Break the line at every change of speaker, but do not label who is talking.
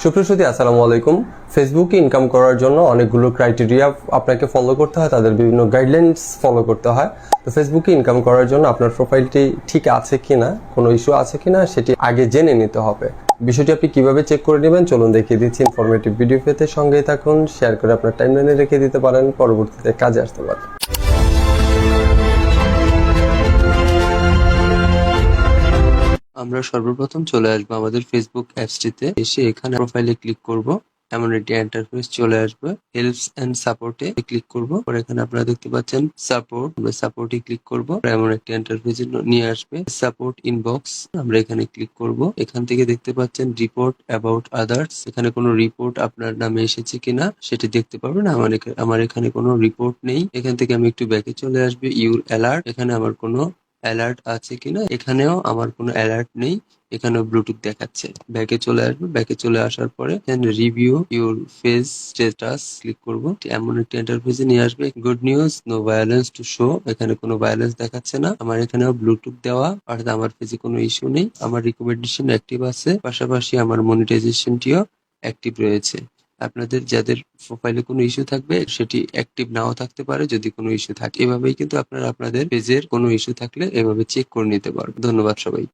সুপ্রসতী আসসালামু আলাইকুম। ফেসবুকে ইনকাম করার জন্য অনেকগুলো ক্রাইটেরিয়া আপনাকে ফলো করতে হয়, তাদের বিভিন্ন গাইডলাইন্স ফলো করতে হয়। তো ফেসবুকে ইনকাম করার জন্য আপনার প্রোফাইলটি ঠিক আছে কিনা, কোনো ইস্যু আছে কিনা সেটি আগে জেনে নিতে হবে। বিষয়টি আপনি কিভাবে চেক করে নেবেন চলুন দেখিয়ে দিচ্ছি। ইনফরমেটিভ ভিডিও পেতে সঙ্গেই থাকুন, শেয়ার করে আপনার টাইমলাইনে রেখে দিতে পারেন, পরবর্তীতে কাজে আসতে পারে। আমরা সর্বপ্রথম চলে আসবো আমাদের ফেসবুক অ্যাপসটিতে। এসে এখানে প্রোফাইলে ক্লিক করব। এমন একটি ইন্টারফেস চলে আসবে। হেল্পস এন্ড সাপোর্টে ক্লিক করব। পরে এখানে আপনারা দেখতে পাচ্ছেন সাপোর্ট, আমরা সাপোর্টে ক্লিক করব। এমন একটি ইন্টারফেস নিয়ে আসবে। সাপোর্ট ইনবক্স, আমরা এখানে ক্লিক করব। এখান থেকে দেখতে পাচ্ছেন রিপোর্ট অ্যাবাউট আদার্স। এখানে কোনো রিপোর্ট আপনার নামে এসেছে কিনা সেটি দেখতে পারবেন। আমার এখানে কোনো রিপোর্ট নেই। এখান থেকে আমি একটু ব্যাকে চলে আসবে। ইউর অ্যালার্ট, এখানে আমার কোনো অ্যালার্ট আছে কিনা, এখানেও আমার কোনো অ্যালার্ট নেই। এখানেও ব্লুটুথ দেখাচ্ছে। ব্যাকে চলে আসবে। ব্যাকে চলে আসার পরে review your face status click করব। এমন একটি ইন্টারফেসে নিয়ে আসবে। Good news, no violence to show, এখানে কোনো ভায়োলেন্স দেখাচ্ছে না। আমার এখানেও ব্লুটুথ দেওয়া, অর্থাৎ আমার ফেসে কোনো ইস্যু নেই। আমার রিকমেন্ডেশন অ্যাক্টিভ আছে, পাশাপাশি আমার মনিটাইজেশনটিও অ্যাক্টিভ রয়েছে। আপনাদের যাদের প্রোফাইলে কোনো ইস্যু থাকবে সেটি অ্যাক্টিভ নাও থাকতে পারে। যদি কোনো ইস্যু থাকে, এভাবেই কিন্তু আপনারা আপনাদের পেজের কোনো ইস্যু থাকলে এভাবে চেক করে নিতে পারবেন। ধন্যবাদ সবাই।